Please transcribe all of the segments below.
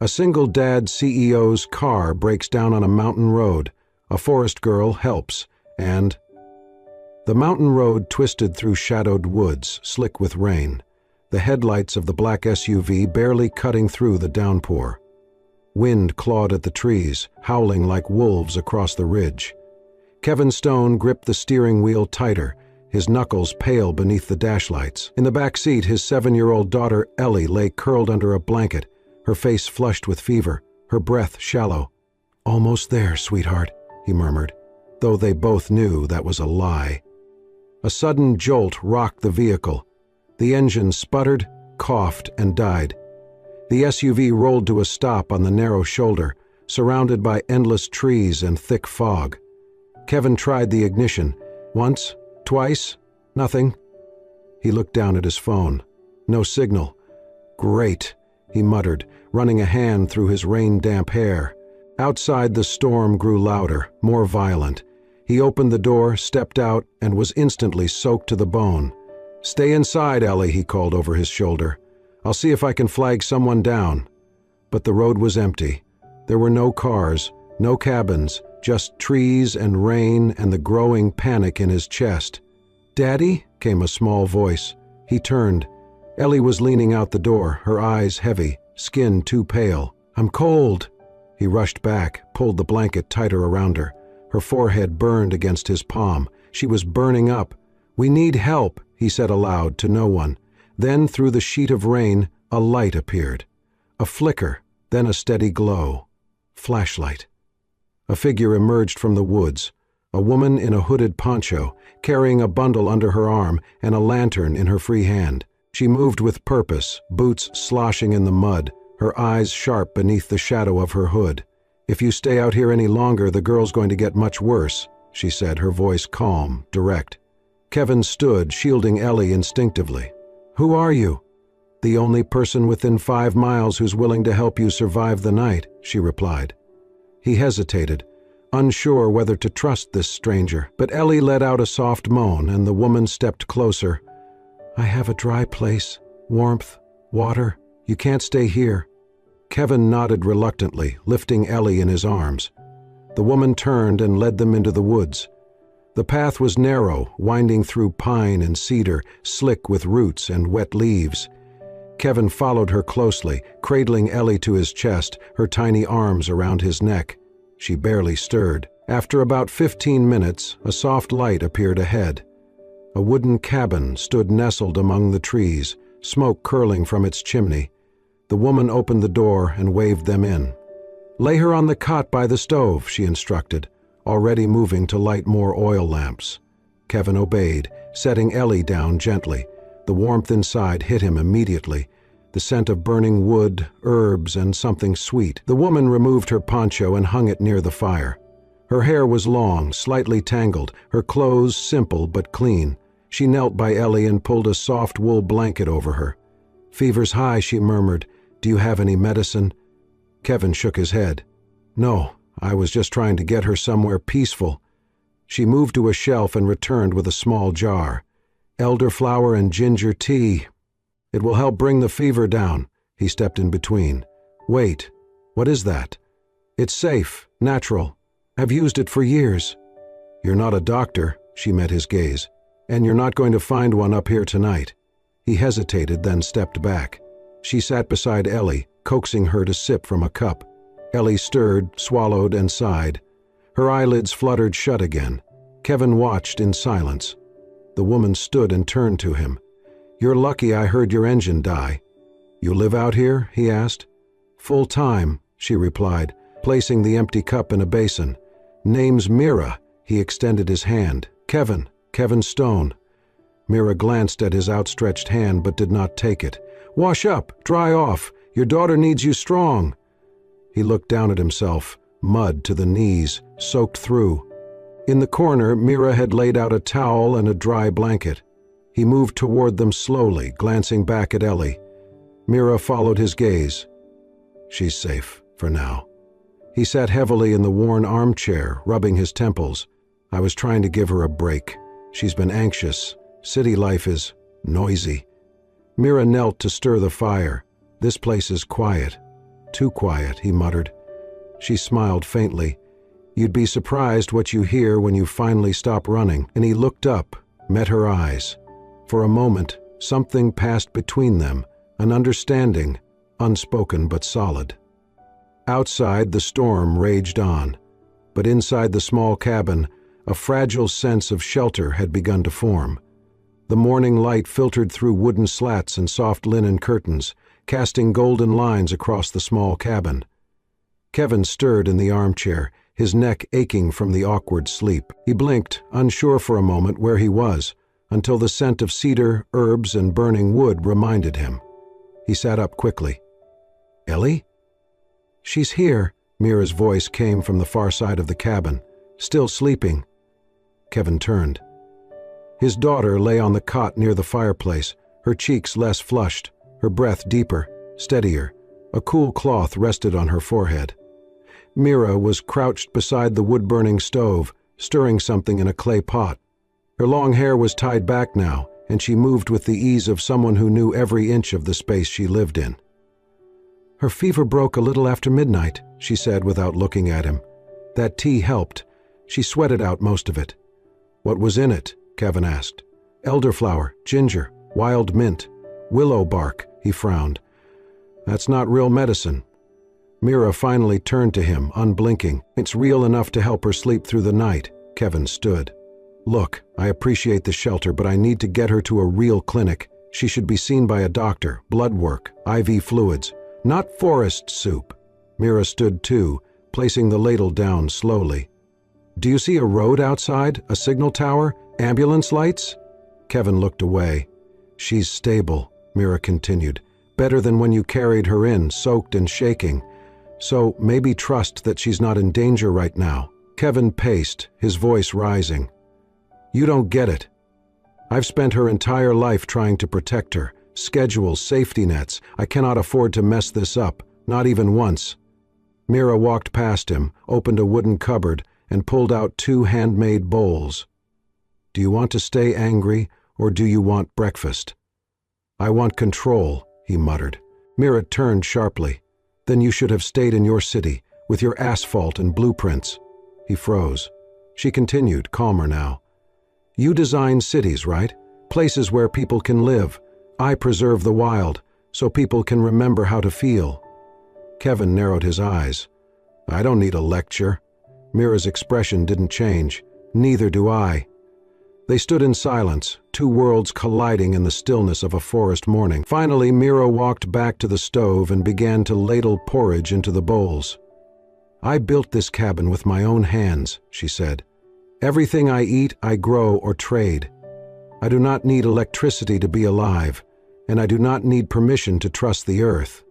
A single dad CEO's car breaks down on a mountain road. A forest girl helps, and the mountain road twisted through shadowed woods, slick with rain, the headlights of the black SUV barely cutting through the downpour. Wind clawed at the trees, howling like wolves across the ridge. Kevin Stone gripped the steering wheel tighter, his knuckles pale beneath the dashlights. In the back seat, his 7-year-old daughter Ellie lay curled under a blanket, her face flushed with fever, her breath shallow. "Almost there, sweetheart," he murmured, though they both knew that was a lie. A sudden jolt rocked the vehicle. The engine sputtered, coughed, and died. The SUV rolled to a stop on the narrow shoulder, surrounded by endless trees and thick fog. Kevin tried the ignition. Once, twice, nothing. He looked down at his phone. No signal. "Great," he muttered, running a hand through his rain-damp hair. Outside, the storm grew louder, more violent. He opened the door, stepped out, and was instantly soaked to the bone. "Stay inside, Ellie," he called over his shoulder. "I'll see if I can flag someone down." But the road was empty. There were no cars, no cabins, just trees and rain and the growing panic in his chest. "Daddy?" came a small voice. He turned. Ellie was leaning out the door, her eyes heavy, skin too pale. "I'm cold." He rushed back, pulled the blanket tighter around her. Her forehead burned against his palm. She was burning up. "We need help," he said aloud to no one. Then, through the sheet of rain, a light appeared. A flicker, then a steady glow. Flashlight. A figure emerged from the woods, a woman in a hooded poncho, carrying a bundle under her arm and a lantern in her free hand. She moved with purpose, boots sloshing in the mud, her eyes sharp beneath the shadow of her hood. "If you stay out here any longer, the girl's going to get much worse," she said, her voice calm, direct. Kevin stood, shielding Ellie instinctively. "Who are you?" "The only person within 5 miles who's willing to help you survive the night," she replied. He hesitated, unsure whether to trust this stranger, but Ellie let out a soft moan and the woman stepped closer. "I have a dry place, warmth, water. You can't stay here." Kevin nodded reluctantly, lifting Ellie in his arms. The woman turned and led them into the woods. The path was narrow, winding through pine and cedar, slick with roots and wet leaves. Kevin followed her closely, cradling Ellie to his chest, her tiny arms around his neck. She barely stirred. After about 15 minutes, a soft light appeared ahead. A wooden cabin stood nestled among the trees, smoke curling from its chimney. The woman opened the door and waved them in. "Lay her on the cot by the stove," she instructed, already moving to light more oil lamps. Kevin obeyed, setting Ellie down gently. The warmth inside hit him immediately, the scent of burning wood, herbs, and something sweet. The woman removed her poncho and hung it near the fire. Her hair was long, slightly tangled, her clothes simple but clean. She knelt by Ellie and pulled a soft wool blanket over her. "Fever's high," she murmured. "Do you have any medicine?" Kevin shook his head. "No, I was just trying to get her somewhere peaceful." She moved to a shelf and returned with a small jar. "Elderflower and ginger tea. It will help bring the fever down." He stepped in between. "Wait, what is that?" "It's safe, natural. I've used it for years." "You're not a doctor," she met his gaze, "and you're not going to find one up here tonight." He hesitated, then stepped back. She sat beside Ellie, coaxing her to sip from a cup. Ellie stirred, swallowed, and sighed. Her eyelids fluttered shut again. Kevin watched in silence. The woman stood and turned to him. "You're lucky I heard your engine die." "You live out here?" he asked. "Full time," she replied, placing the empty cup in a basin. "Name's Mira." He extended his hand. Kevin Stone." Mira glanced at his outstretched hand but did not take it. "Wash up, dry off. Your daughter needs you strong." He looked down at himself, mud to the knees, soaked through. In the corner, Mira had laid out a towel and a dry blanket. He moved toward them slowly, glancing back at Ellie. Mira followed his gaze. "She's safe, for now." He sat heavily in the worn armchair, rubbing his temples. "I was trying to give her a break. She's been anxious. City life is noisy." Mira knelt to stir the fire. "This place is quiet. too quiet," he muttered. She smiled faintly. "You'd be surprised what you hear when you finally stop running." And he looked up, met her eyes. For a moment, something passed between them, an understanding, unspoken but solid. Outside, the storm raged on, but inside the small cabin, a fragile sense of shelter had begun to form. The morning light filtered through wooden slats and soft linen curtains, casting golden lines across the small cabin. Kevin stirred in the armchair, his neck aching from the awkward sleep. He blinked, unsure for a moment where he was, until the scent of cedar, herbs, and burning wood reminded him. He sat up quickly. "Ellie?" "She's here," Mira's voice came from the far side of the cabin. "Still sleeping." Kevin turned. His daughter lay on the cot near the fireplace, her cheeks less flushed, her breath deeper, steadier. A cool cloth rested on her forehead. Mira was crouched beside the wood-burning stove, stirring something in a clay pot. Her long hair was tied back now, and she moved with the ease of someone who knew every inch of the space she lived in. "Her fever broke a little after midnight," she said without looking at him. "That tea helped. She sweated out most of it." "What was in it?" Kevin asked. "Elderflower, ginger, wild mint, willow bark," he frowned. "That's not real medicine." Mira finally turned to him, unblinking. "It's real enough to help her sleep through the night." Kevin stood. "Look, I appreciate the shelter, but I need to get her to a real clinic. She should be seen by a doctor, blood work, IV fluids, not forest soup." Mira stood too, placing the ladle down slowly. "Do you see a road outside, a signal tower, ambulance lights?" Kevin looked away. "She's stable," Mira continued. "Better than when you carried her in, soaked and shaking. So maybe trust that she's not in danger right now." Kevin paced, his voice rising. "You don't get it. I've spent her entire life trying to protect her. Schedules, safety nets. I cannot afford to mess this up, not even once." Mira walked past him, opened a wooden cupboard, and pulled out 2 handmade bowls. "Do you want to stay angry, or do you want breakfast?" "I want control," he muttered. Mira turned sharply. "Then you should have stayed in your city, with your asphalt and blueprints." He froze. She continued, calmer now. "You design cities, right? Places where people can live. I preserve the wild, so people can remember how to feel." Kevin narrowed his eyes. "I don't need a lecture." Mira's expression didn't change. "Neither do I." They stood in silence, 2 worlds colliding in the stillness of a forest morning. Finally, Mira walked back to the stove and began to ladle porridge into the bowls. "I built this cabin with my own hands," she said. "Everything I eat, I grow or trade. I do not need electricity to be alive, and I do not need permission to trust the earth."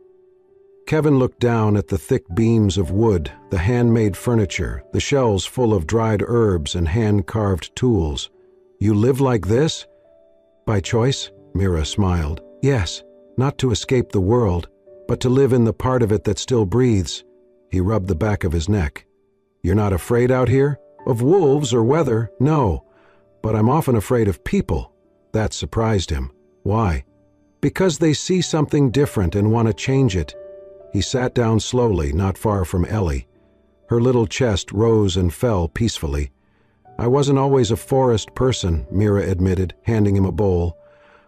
Kevin looked down at the thick beams of wood, the handmade furniture, the shelves full of dried herbs and hand-carved tools. "You live like this?" "By choice," Mira smiled. "Yes, not to escape the world, but to live in the part of it that still breathes." He rubbed the back of his neck. "You're not afraid out here? Of wolves or weather, no. But I'm often afraid of people." That surprised him. "Why?" "Because they see something different and want to change it." He sat down slowly, not far from Ellie. Her little chest rose and fell peacefully. "I wasn't always a forest person," Mira admitted, handing him a bowl.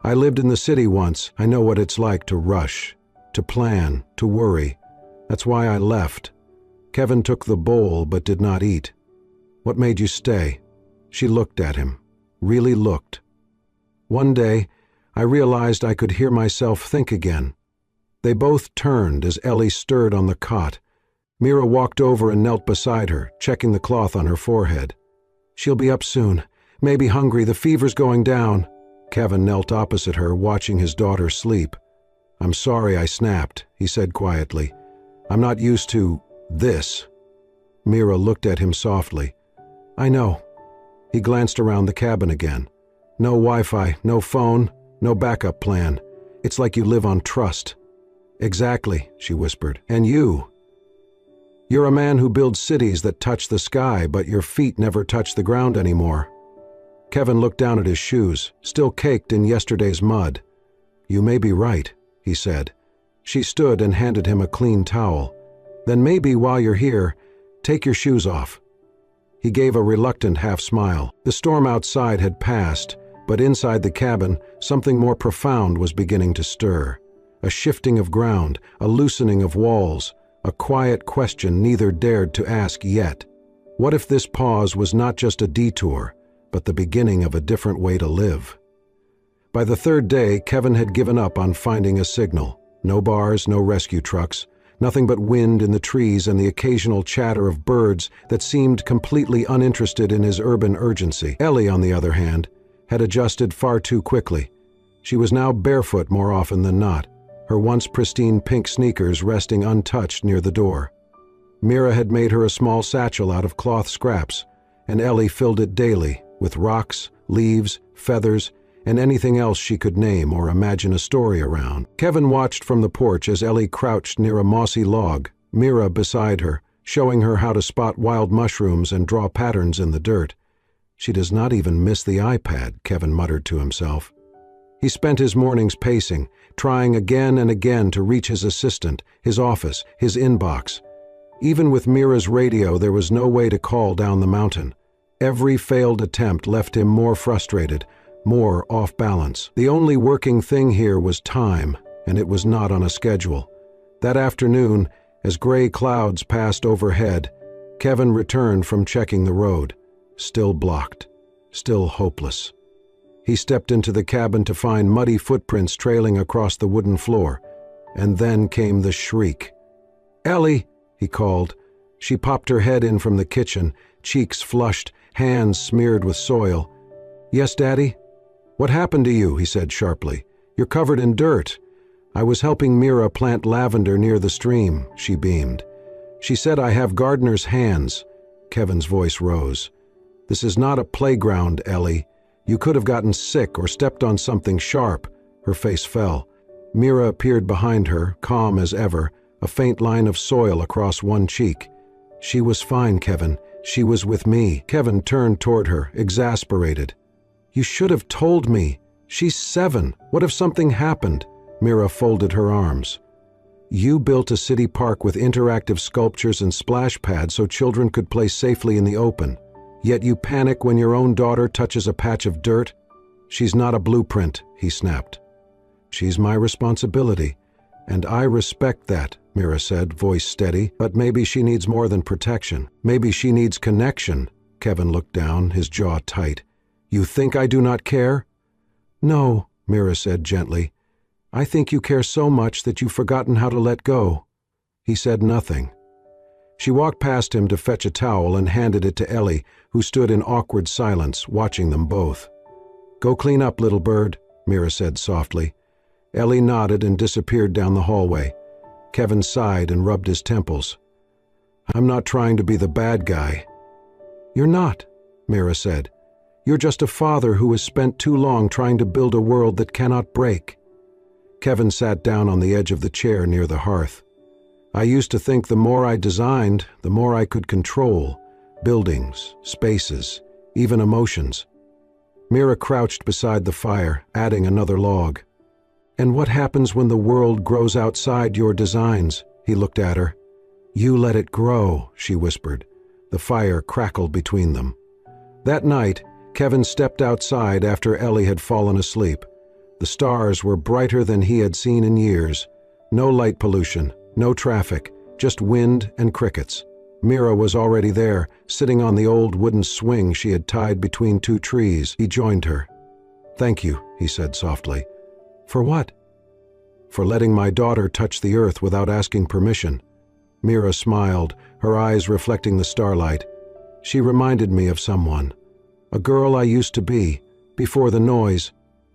"I lived in the city once. I know what it's like to rush, to plan, to worry. That's why I left." Kevin took the bowl but did not eat. "What made you stay?" She looked at him, really looked. "One day, I realized I could hear myself think again." They both turned as Ellie stirred on the cot. Mira walked over and knelt beside her, checking the cloth on her forehead. "She'll be up soon. Maybe hungry, the fever's going down." Kevin knelt opposite her, watching his daughter sleep. "I'm sorry I snapped," he said quietly. "I'm not used to this." Mira looked at him softly. "I know." He glanced around the cabin again. "No Wi-Fi, no phone, no backup plan. It's like you live on trust." "Exactly," she whispered. "And you? You're a man who builds cities that touch the sky, but your feet never touch the ground anymore." Kevin looked down at his shoes, still caked in yesterday's mud. "You may be right," he said. She stood and handed him a clean towel. "Then maybe while you're here, take your shoes off." He gave a reluctant half-smile. The storm outside had passed, but inside the cabin, something more profound was beginning to stir. A shifting of ground, a loosening of walls, a quiet question neither dared to ask yet. What if this pause was not just a detour, but the beginning of a different way to live? By the third day, Kevin had given up on finding a signal. No bars, no rescue trucks, nothing but wind in the trees and the occasional chatter of birds that seemed completely uninterested in his urban urgency. Ellie, on the other hand, had adjusted far too quickly. She was now barefoot more often than not, her once pristine pink sneakers resting untouched near the door. Mira had made her a small satchel out of cloth scraps, and Ellie filled it daily with rocks, leaves, feathers, and anything else she could name or imagine a story around. Kevin watched from the porch as Ellie crouched near a mossy log, Mira beside her, showing her how to spot wild mushrooms and draw patterns in the dirt. "She does not even miss the iPad," Kevin muttered to himself. He spent his mornings pacing, trying again and again to reach his assistant, his office, his inbox. Even with Mira's radio, there was no way to call down the mountain. Every failed attempt left him more frustrated, more off balance. The only working thing here was time, and it was not on a schedule. That afternoon, as gray clouds passed overhead, Kevin returned from checking the road, still blocked, still hopeless. He stepped into the cabin to find muddy footprints trailing across the wooden floor, and then came the shriek. "Ellie!" he called. She popped her head in from the kitchen, cheeks flushed, hands smeared with soil. "Yes, Daddy?" "What happened to you?" he said sharply. "You're covered in dirt." "I was helping Mira plant lavender near the stream," she beamed. "She said I have gardener's hands." Kevin's voice rose. "This is not a playground, Ellie. You could have gotten sick or stepped on something sharp." Her face fell. Mira appeared behind her, calm as ever, a faint line of soil across one cheek. "She was fine, Kevin. She was with me." Kevin turned toward her, exasperated. "You should have told me. She's 7. What if something happened?" Mira folded her arms. "You built a city park with interactive sculptures and splash pads so children could play safely in the open. Yet you panic when your own daughter touches a patch of dirt? She's not a blueprint," he snapped. "She's my responsibility, and I respect that," Mira said, voice steady. "But maybe she needs more than protection. Maybe she needs connection." Kevin looked down, his jaw tight. "You think I do not care?" "No," Mira said gently. "I think you care so much that you've forgotten how to let go." He said nothing. She walked past him to fetch a towel and handed it to Ellie, who stood in awkward silence, watching them both. "Go clean up, little bird," Mira said softly. Ellie nodded and disappeared down the hallway. Kevin sighed and rubbed his temples. "I'm not trying to be the bad guy." "You're not," Mira said. "You're just a father who has spent too long trying to build a world that cannot break." Kevin sat down on the edge of the chair near the hearth. "I used to think the more I designed, the more I could control. Buildings, spaces, even emotions." Mira crouched beside the fire, adding another log. "And what happens when the world grows outside your designs?" He looked at her. "You let it grow," she whispered. The fire crackled between them. That night, Kevin stepped outside after Ellie had fallen asleep. The stars were brighter than he had seen in years. No light pollution, no traffic, just wind and crickets. Mira was already there, sitting on the old wooden swing she had tied between 2 trees. He joined her. "Thank you," he said softly. "For what?" "For letting my daughter touch the earth without asking permission." Mira smiled, her eyes reflecting the starlight. "She reminded me of someone. A girl I used to be, before the noise."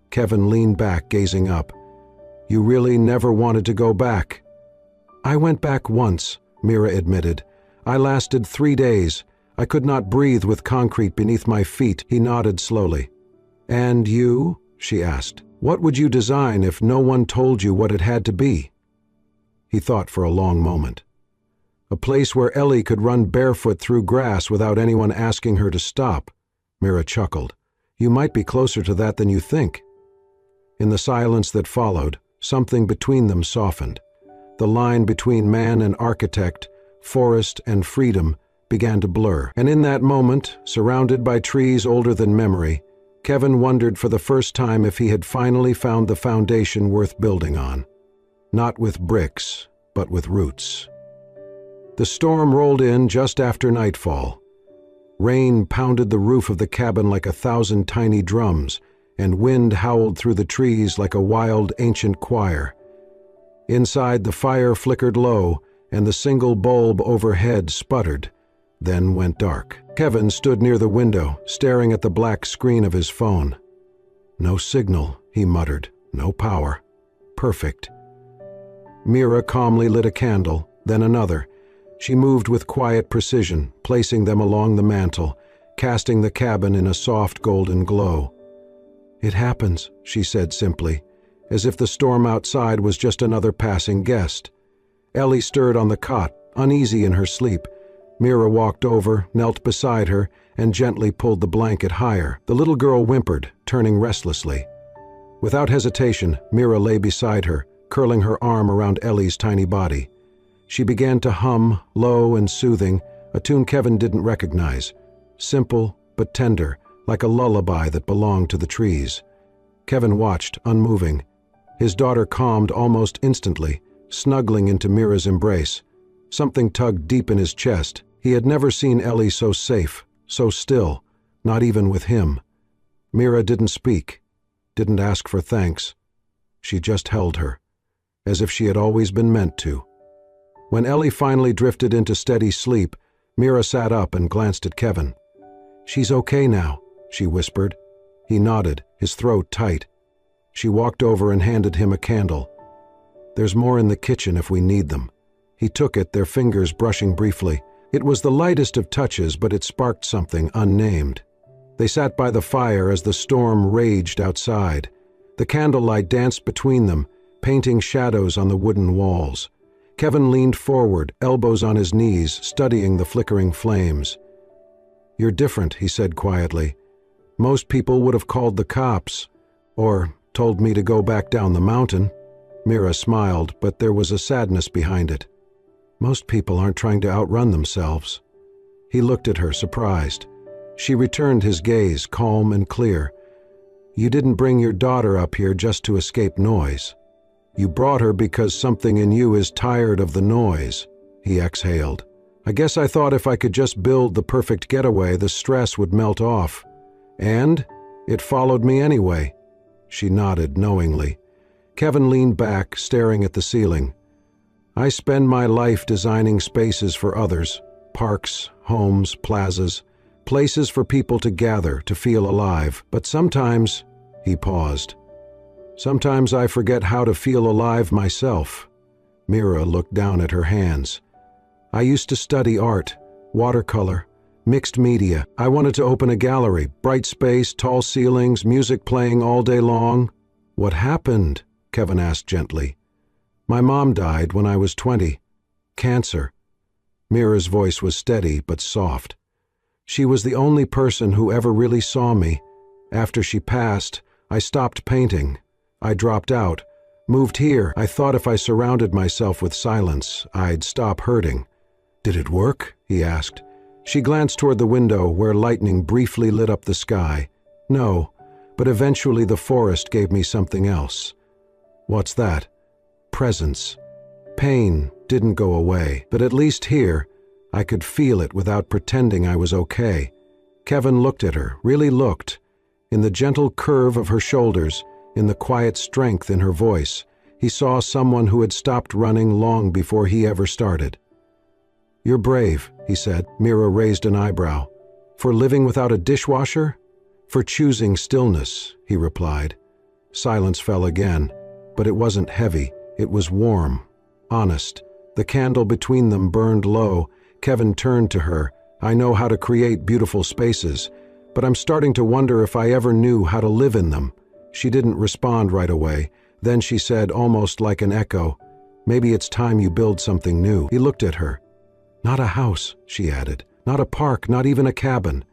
Kevin leaned back, gazing up. "You really never wanted to go back?" "I went back once," Mira admitted. "I lasted 3 days. I could not breathe with concrete beneath my feet." He nodded slowly. "And you?" she asked. "What would you design if no one told you what it had to be?" He thought for a long moment. "A place where Ellie could run barefoot through grass without anyone asking her to stop." Mira chuckled. "You might be closer to that than you think." In the silence that followed, something between them softened. The line between man and architect, forest and freedom, began to blur. And in that moment, surrounded by trees older than memory, Kevin wondered for the first time if he had finally found the foundation worth building on. Not with bricks, but with roots. The storm rolled in just after nightfall. Rain pounded the roof of the cabin like 1,000 tiny drums, and wind howled through the trees like a wild ancient choir. Inside, the fire flickered low, and the single bulb overhead sputtered, then went dark. Kevin stood near the window, staring at the black screen of his phone. "No signal," he muttered. "No power. Perfect." Mira calmly lit a candle, then another. She moved with quiet precision, placing them along the mantel, casting the cabin in a soft golden glow. "It happens," she said simply, as if the storm outside was just another passing guest. Ellie stirred on the cot, uneasy in her sleep. Mira walked over, knelt beside her, and gently pulled the blanket higher. The little girl whimpered, turning restlessly. Without hesitation, Mira lay beside her, curling her arm around Ellie's tiny body. She began to hum, low and soothing, a tune Kevin didn't recognize. Simple but tender, like a lullaby that belonged to the trees. Kevin watched, unmoving. His daughter calmed almost instantly, snuggling into Mira's embrace. Something tugged deep in his chest. He had never seen Ellie so safe, so still, not even with him. Mira didn't speak, didn't ask for thanks. She just held her, as if she had always been meant to. When Ellie finally drifted into steady sleep, Mira sat up and glanced at Kevin. "She's okay now," she whispered. He nodded, his throat tight. She walked over and handed him a candle. "There's more in the kitchen if we need them." He took it, their fingers brushing briefly. It was the lightest of touches, but it sparked something unnamed. They sat by the fire as the storm raged outside. The candlelight danced between them, painting shadows on the wooden walls. Kevin leaned forward, elbows on his knees, studying the flickering flames. "You're different," he said quietly. "Most people would have called the cops, or told me to go back down the mountain." Mira smiled, but there was a sadness behind it. "Most people aren't trying to outrun themselves." He looked at her, surprised. She returned his gaze, calm and clear. "You didn't bring your daughter up here just to escape noise. You brought her because something in you is tired of the noise." He exhaled. "I guess I thought if I could just build the perfect getaway, the stress would melt off. And it followed me anyway." She nodded knowingly. Kevin leaned back, staring at the ceiling. "I spend my life designing spaces for others, parks, homes, plazas, places for people to gather, to feel alive. But sometimes," he paused, "sometimes I forget how to feel alive myself." Mira looked down at her hands. "I used to study art, watercolor, mixed media. I wanted to open a gallery, bright space, tall ceilings, music playing all day long." "What happened?" Kevin asked gently. "My mom died when I was 20. Cancer." Mira's voice was steady but soft. "She was the only person who ever really saw me. After she passed, I stopped painting. I dropped out, moved here. I thought if I surrounded myself with silence, I'd stop hurting." "Did it work?" he asked. She glanced toward the window where lightning briefly lit up the sky. "No, but eventually the forest gave me something else." "What's that?" "Presence. Pain didn't go away, but at least here, I could feel it without pretending I was okay." Kevin looked at her, really looked. In the gentle curve of her shoulders, in the quiet strength in her voice, he saw someone who had stopped running long before he ever started. "You're brave," he said. Mira raised an eyebrow. "For living without a dishwasher?" "For choosing stillness," he replied. Silence fell again, but it wasn't heavy. It was warm, honest. The candle between them burned low. Kevin turned to her. "I know how to create beautiful spaces, but I'm starting to wonder if I ever knew how to live in them." She didn't respond right away. Then she said, almost like an echo, "Maybe it's time you build something new." He looked at her. "Not a house," she added. "Not a park, not even a cabin."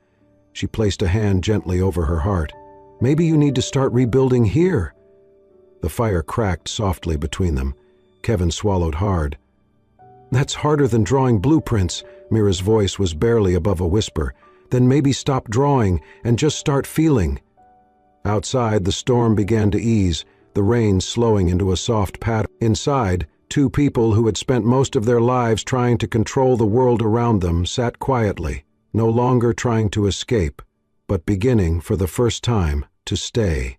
She placed a hand gently over her heart. "Maybe you need to start rebuilding here." The fire cracked softly between them. Kevin swallowed hard. "That's harder than drawing blueprints." Mira's voice was barely above a whisper. "Then maybe stop drawing and just start feeling." Outside, the storm began to ease, the rain slowing into a soft patter. Inside, two people who had spent most of their lives trying to control the world around them sat quietly, no longer trying to escape, but beginning, for the first time, to stay.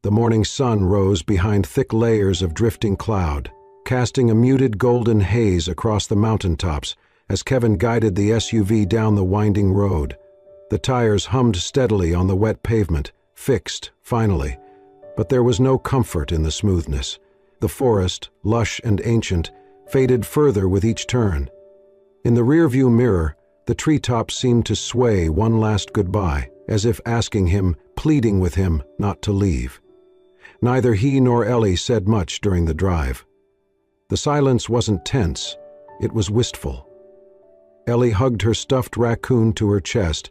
The morning sun rose behind thick layers of drifting cloud, casting a muted golden haze across the mountaintops as Kevin guided the SUV down the winding road. The tires hummed steadily on the wet pavement, fixed, finally, but there was no comfort in the smoothness. The forest, lush and ancient, faded further with each turn. In the rearview mirror, the treetops seemed to sway one last goodbye, as if asking him, pleading with him, not to leave. Neither he nor Ellie said much during the drive. The silence wasn't tense, it was wistful. Ellie hugged her stuffed raccoon to her chest,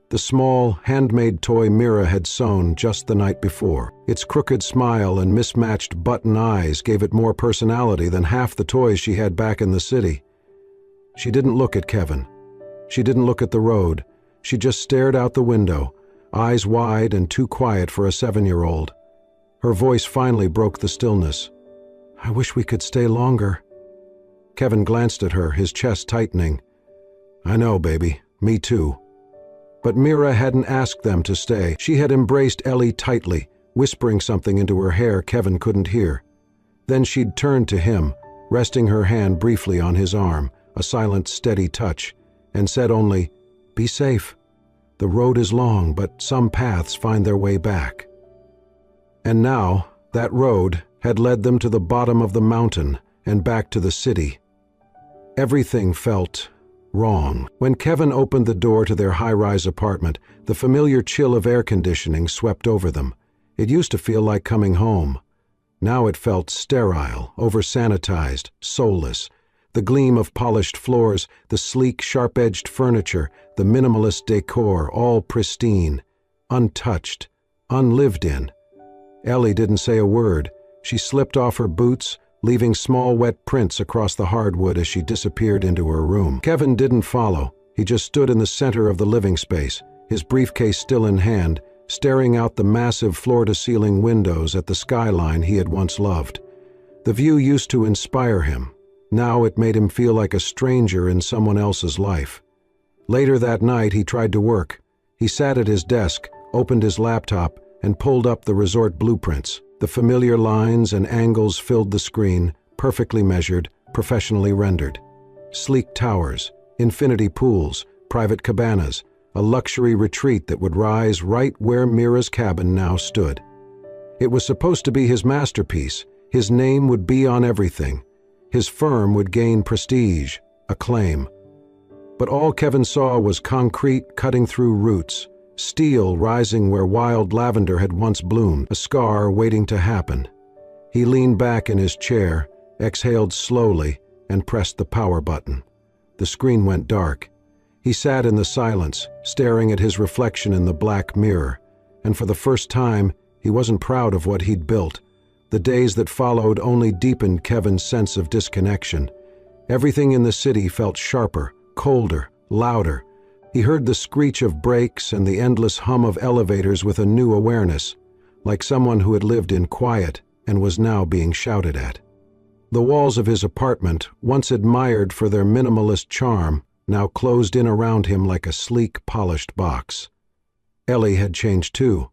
the small, handmade toy Mira had sewn just the night before. Its crooked smile and mismatched button eyes gave it more personality than half the toys she had back in the city. She didn't look at Kevin. She didn't look at the road. She just stared out the window, eyes wide and too quiet for a 7-year-old. Her voice finally broke the stillness. "I wish we could stay longer." Kevin glanced at her, his chest tightening. "I know, baby. Me too." But Mira hadn't asked them to stay. She had embraced Ellie tightly, whispering something into her hair Kevin couldn't hear. Then she'd turned to him, resting her hand briefly on his arm, a silent, steady touch, and said only, "Be safe. The road is long, but some paths find their way back." And now, that road had led them to the bottom of the mountain and back to the city. Everything felt wrong. When Kevin opened the door to their high-rise apartment, the familiar chill of air conditioning swept over them. It used to feel like coming home. Now it felt sterile, over-sanitized, soulless. The gleam of polished floors, the sleek, sharp-edged furniture, the minimalist decor, all pristine, untouched, unlived in. Ellie didn't say a word. She slipped off her boots, leaving small wet prints across the hardwood as she disappeared into her room. Kevin didn't follow. He just stood in the center of the living space, his briefcase still in hand, staring out the massive floor-to-ceiling windows at the skyline he had once loved. The view used to inspire him. Now it made him feel like a stranger in someone else's life. Later that night he tried to work. He sat at his desk, opened his laptop, and pulled up the resort blueprints. The familiar lines and angles filled the screen, perfectly measured, professionally rendered. Sleek towers, infinity pools, private cabanas, a luxury retreat that would rise right where Mira's cabin now stood. It was supposed to be his masterpiece. His name would be on everything. His firm would gain prestige, acclaim. But all Kevin saw was concrete cutting through roots, steel rising where wild lavender had once bloomed, a scar waiting to happen. He leaned back in his chair, exhaled slowly, and pressed the power button. The screen went dark. He sat in the silence, staring at his reflection in the black mirror, and for the first time, he wasn't proud of what he'd built. The days that followed only deepened Kevin's sense of disconnection. Everything in the city felt sharper, colder, louder. He heard the screech of brakes and the endless hum of elevators with a new awareness, like someone who had lived in quiet and was now being shouted at. The walls of his apartment, once admired for their minimalist charm, now closed in around him like a sleek, polished box. Ellie had changed too.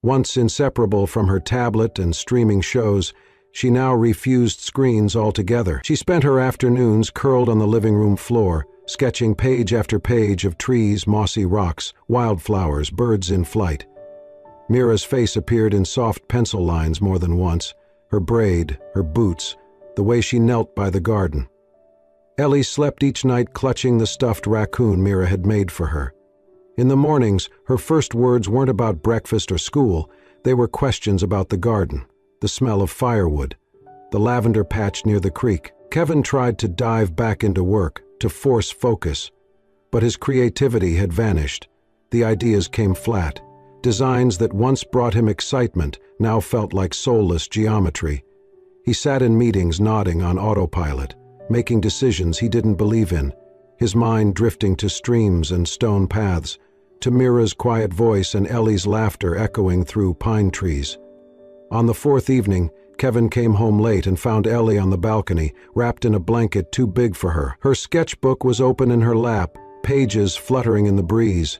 Once inseparable from her tablet and streaming shows, she now refused screens altogether. She spent her afternoons curled on the living room floor, sketching page after page of trees, mossy rocks, wildflowers, birds in flight. Mira's face appeared in soft pencil lines more than once, her braid, her boots, the way she knelt by the garden. Ellie slept each night clutching the stuffed raccoon Mira had made for her. In the mornings, her first words weren't about breakfast or school, they were questions about the garden, the smell of firewood, the lavender patch near the creek. Kevin tried to dive back into work, to force focus, but his creativity had vanished. The ideas came flat. Designs that once brought him excitement now felt like soulless geometry. He sat in meetings nodding on autopilot, making decisions he didn't believe in, his mind drifting to streams and stone paths, to Mira's quiet voice and Ellie's laughter echoing through pine trees. On the fourth evening, Kevin came home late and found Ellie on the balcony, wrapped in a blanket too big for her. Her sketchbook was open in her lap, pages fluttering in the breeze.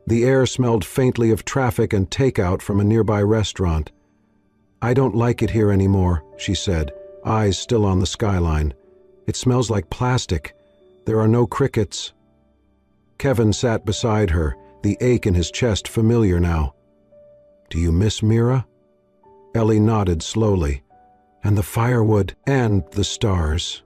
The air smelled faintly of traffic and takeout from a nearby restaurant. "I don't like it here anymore," she said, eyes still on the skyline. "It smells like plastic. There are no crickets." Kevin sat beside her, the ache in his chest familiar now. "Do you miss Mira?" Ellie nodded slowly. "And the firewood, and the stars."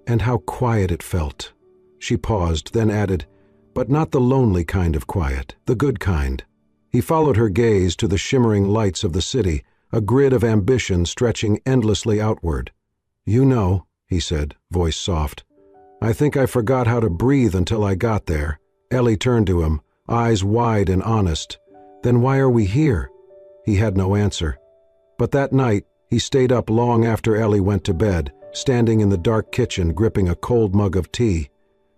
And how quiet it felt. She paused, then added, "But not the lonely kind of quiet, the good kind." He followed her gaze to the shimmering lights of the city, a grid of ambition stretching endlessly outward. "You know," he said, voice soft, "I think I forgot how to breathe until I got there." Ellie turned to him, eyes wide and honest. "Then why are we here?" He had no answer. But that night, he stayed up long after Ellie went to bed, standing in the dark kitchen gripping a cold mug of tea.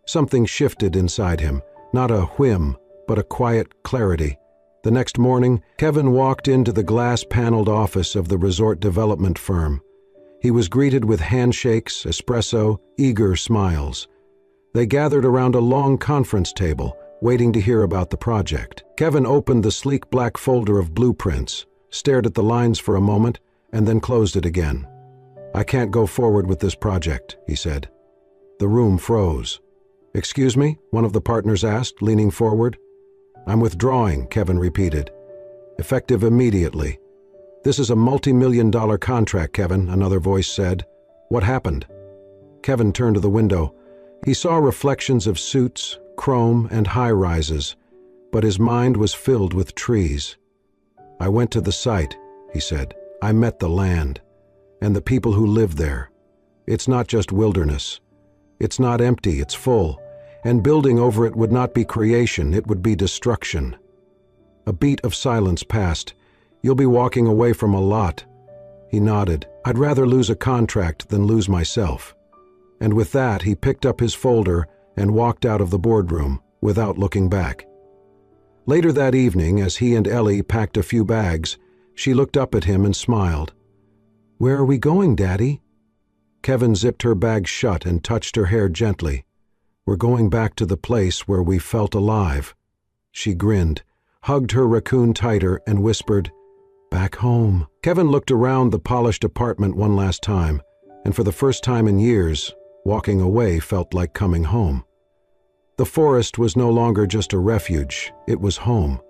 Something shifted inside him, not a whim, but a quiet clarity. The next morning, Kevin walked into the glass-paneled office of the resort development firm. He was greeted with handshakes, espresso, eager smiles. They gathered around a long conference table, waiting to hear about the project. Kevin opened the sleek black folder of blueprints, stared at the lines for a moment, and then closed it again. "I can't go forward with this project," he said. The room froze. "Excuse me?" one of the partners asked, leaning forward. "I'm withdrawing," Kevin repeated. "Effective immediately." "This is a multi-million-dollar contract, Kevin," another voice said. "What happened?" Kevin turned to the window. He saw reflections of suits, chrome, and high-rises, but his mind was filled with trees. "I went to the site," he said. "I met the land, and the people who live there. It's not just wilderness. It's not empty, it's full, and building over it would not be creation, it would be destruction." A beat of silence passed. "You'll be walking away from a lot." He nodded. "I'd rather lose a contract than lose myself." And with that, he picked up his folder and walked out of the boardroom, without looking back. Later that evening, as he and Ellie packed a few bags, she looked up at him and smiled. "Where are we going, Daddy?" Kevin zipped her bag shut and touched her hair gently. "We're going back to the place where we felt alive." She grinned, hugged her raccoon tighter, and whispered, "Back home." Kevin looked around the polished apartment one last time, and for the first time in years, walking away felt like coming home. The forest was no longer just a refuge, it was home.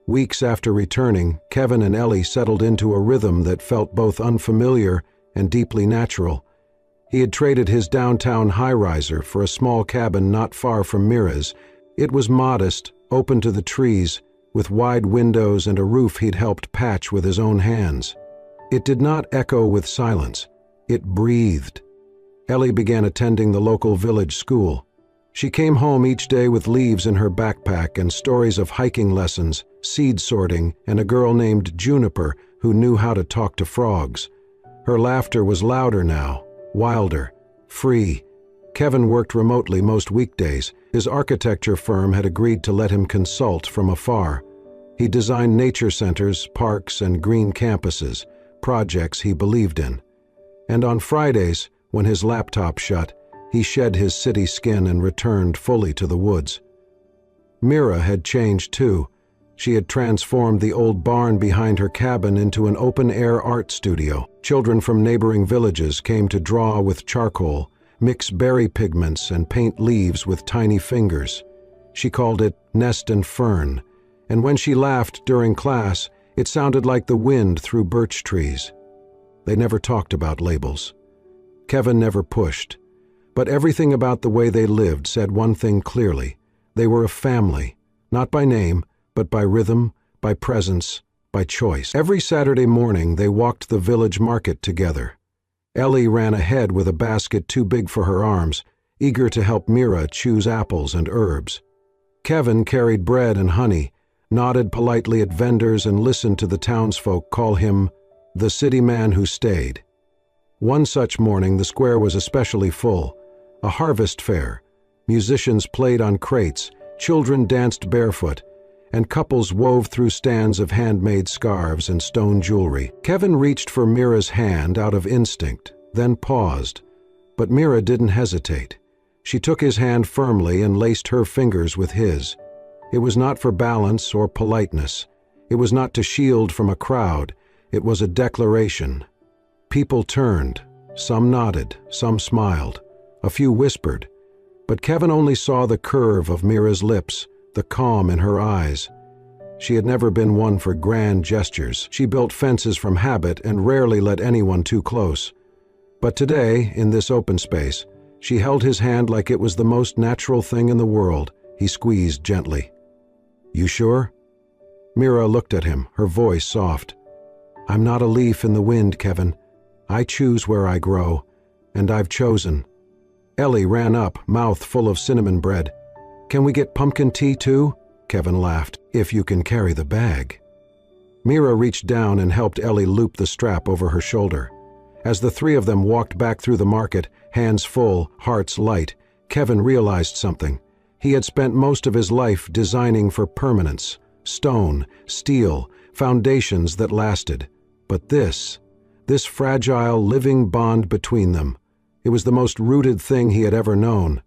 Weeks after returning, Kevin and Ellie settled into a rhythm that felt both unfamiliar and deeply natural. He had traded his downtown high-riser for a small cabin not far from Mira's. It was modest, open to the trees, with wide windows and a roof he'd helped patch with his own hands. It did not echo with silence. It breathed. Ellie began attending the local village school. She came home each day with leaves in her backpack and stories of hiking lessons, seed sorting, and a girl named Juniper who knew how to talk to frogs. Her laughter was louder now, wilder, free. Kevin worked remotely most weekdays. His architecture firm had agreed to let him consult from afar. He designed nature centers, parks, and green campuses, projects he believed in. And on Fridays, when his laptop shut, he shed his city skin and returned fully to the woods. Mira had changed too. She had transformed the old barn behind her cabin into an open-air art studio. Children from neighboring villages came to draw with charcoal, mix berry pigments, and paint leaves with tiny fingers. She called it Nest and Fern, and when she laughed during class, it sounded like the wind through birch trees. They never talked about labels. Kevin never pushed. But everything about the way they lived said one thing clearly. They were a family, not by name, but by rhythm, by presence, by choice. Every Saturday morning they walked the village market together. Ellie ran ahead with a basket too big for her arms, eager to help Mira choose apples and herbs. Kevin carried bread and honey, nodded politely at vendors, and listened to the townsfolk call him The City Man Who Stayed. One such morning the square was especially full. A harvest fair. Musicians played on crates, children danced barefoot, and couples wove through stands of handmade scarves and stone jewelry. Kevin reached for Mira's hand out of instinct, then paused. But Mira didn't hesitate. She took his hand firmly and laced her fingers with his. It was not for balance or politeness. It was not to shield from a crowd. It was a declaration. People turned. Some nodded, some smiled. A few whispered. But Kevin only saw the curve of Mira's lips, the calm in her eyes. She had never been one for grand gestures. She built fences from habit and rarely let anyone too close. But today, in this open space, she held his hand like it was the most natural thing in the world. He squeezed gently. "You sure?" Mira looked at him, her voice soft. "I'm not a leaf in the wind, Kevin. I choose where I grow, and I've chosen." Ellie ran up, mouth full of cinnamon bread. "Can we get pumpkin tea too?" Kevin laughed. "If you can carry the bag." Mira reached down and helped Ellie loop the strap over her shoulder. As the three of them walked back through the market, hands full, hearts light, Kevin realized something. He had spent most of his life designing for permanence, stone, steel, foundations that lasted. But this fragile, living bond between them, it was the most rooted thing he had ever known.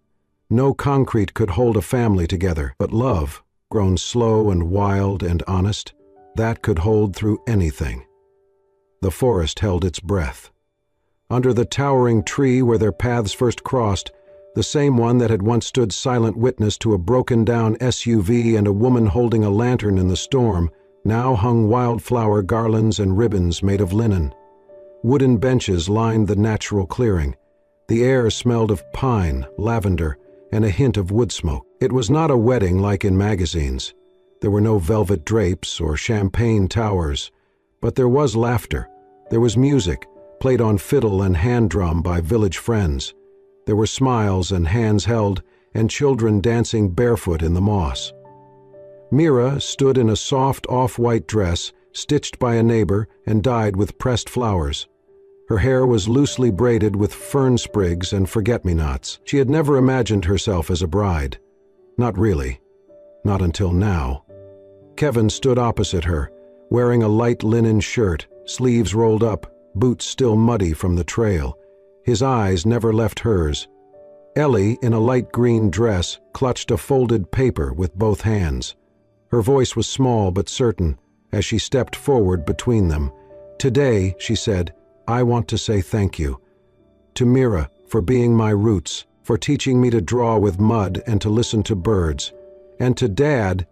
No concrete could hold a family together, but love, grown slow and wild and honest, that could hold through anything. The forest held its breath. Under the towering tree where their paths first crossed, the same one that had once stood silent witness to a broken-down SUV and a woman holding a lantern in the storm, now hung wildflower garlands and ribbons made of linen. Wooden benches lined the natural clearing. The air smelled of pine, lavender, and a hint of wood smoke. It was not a wedding like in magazines. There were no velvet drapes or champagne towers, but there was laughter. There was music, played on fiddle and hand drum by village friends. There were smiles and hands held, and children dancing barefoot in the moss. Mira stood in a soft off-white dress, stitched by a neighbor and dyed with pressed flowers. Her hair was loosely braided with fern sprigs and forget-me-nots. She had never imagined herself as a bride. Not really. Not until now. Kevin stood opposite her, wearing a light linen shirt, sleeves rolled up, boots still muddy from the trail. His eyes never left hers. Ellie, in a light green dress, clutched a folded paper with both hands. Her voice was small but certain as she stepped forward between them. "Today," she said, "I want to say thank you. To Mira for being my roots, for teaching me to draw with mud and to listen to birds. And to Dad,"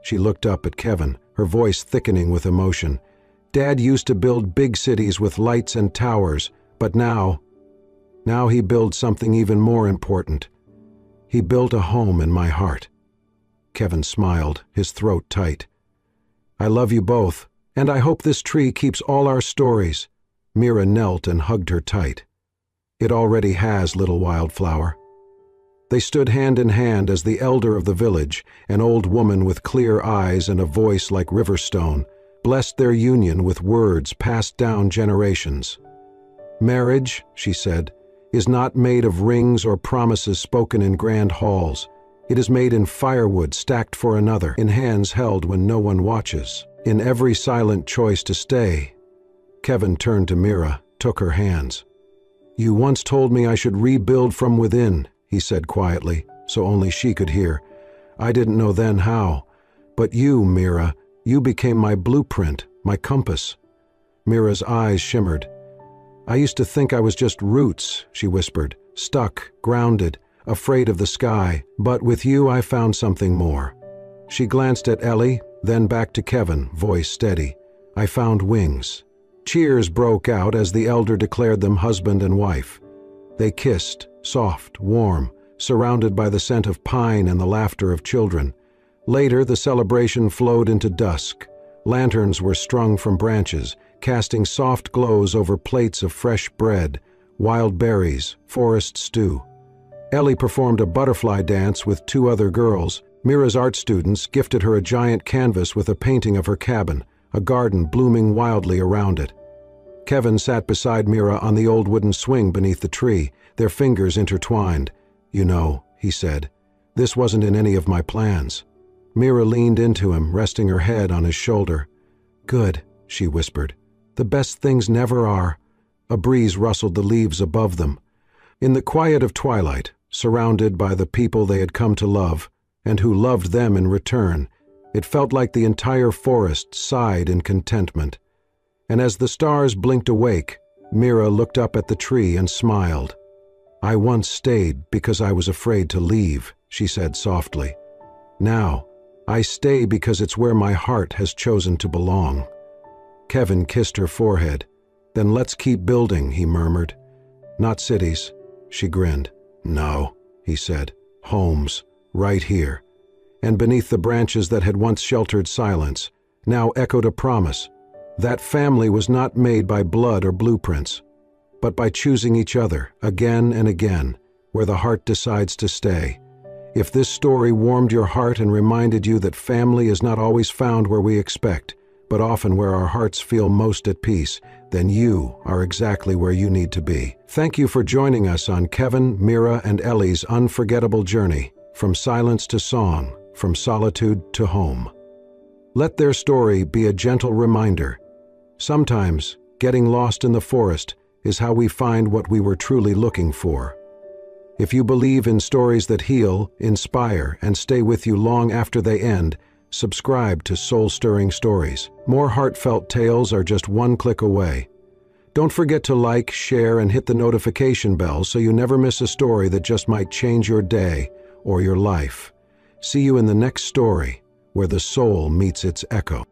she looked up at Kevin, her voice thickening with emotion. "Dad used to build big cities with lights and towers, but now he builds something even more important. He built a home in my heart." Kevin smiled, his throat tight. "I love you both, and I hope this tree keeps all our stories." Mira knelt and hugged her tight. "It already has, little wildflower." They stood hand in hand as the elder of the village, an old woman with clear eyes and a voice like river stone, blessed their union with words passed down generations. "Marriage," she said, "is not made of rings or promises spoken in grand halls. It is made in firewood stacked for another, in hands held when no one watches, in every silent choice to stay." Kevin turned to Mira, took her hands. "You once told me I should rebuild from within," he said quietly, so only she could hear. "I didn't know then how. But you, Mira, you became my blueprint, my compass." Mira's eyes shimmered. "I used to think I was just roots," she whispered, "stuck, grounded, afraid of the sky. But with you I found something more." She glanced at Ellie, then back to Kevin, voice steady. "I found wings." Cheers broke out as the elder declared them husband and wife. They kissed, soft, warm, surrounded by the scent of pine and the laughter of children. Later, the celebration flowed into dusk. Lanterns were strung from branches, casting soft glows over plates of fresh bread, wild berries, forest stew. Ellie performed a butterfly dance with two other girls. Mira's art students gifted her a giant canvas with a painting of her cabin, a garden blooming wildly around it. Kevin sat beside Mira on the old wooden swing beneath the tree, their fingers intertwined. "You know," he said, "this wasn't in any of my plans." Mira leaned into him, resting her head on his shoulder. "Good," she whispered. "The best things never are." A breeze rustled the leaves above them. In the quiet of twilight, surrounded by the people they had come to love, and who loved them in return, it felt like the entire forest sighed in contentment. And as the stars blinked awake, Mira looked up at the tree and smiled. "I once stayed because I was afraid to leave," she said softly. "Now, I stay because it's where my heart has chosen to belong." Kevin kissed her forehead. "Then let's keep building," he murmured. "Not cities," she grinned. "No," he said. "Homes, right here." And beneath the branches that had once sheltered silence, now echoed a promise. That family was not made by blood or blueprints, but by choosing each other again and again, where the heart decides to stay. If this story warmed your heart and reminded you that family is not always found where we expect, but often where our hearts feel most at peace, then you are exactly where you need to be. Thank you for joining us on Kevin, Mira, and Ellie's unforgettable journey, from silence to song, from solitude to home. Let their story be a gentle reminder. Sometimes, getting lost in the forest is how we find what we were truly looking for. If you believe in stories that heal, inspire, and stay with you long after they end, subscribe to Soul-Stirring Stories. More heartfelt tales are just one click away. Don't forget to like, share, and hit the notification bell so you never miss a story that just might change your day or your life. See you in the next story, where the soul meets its echo.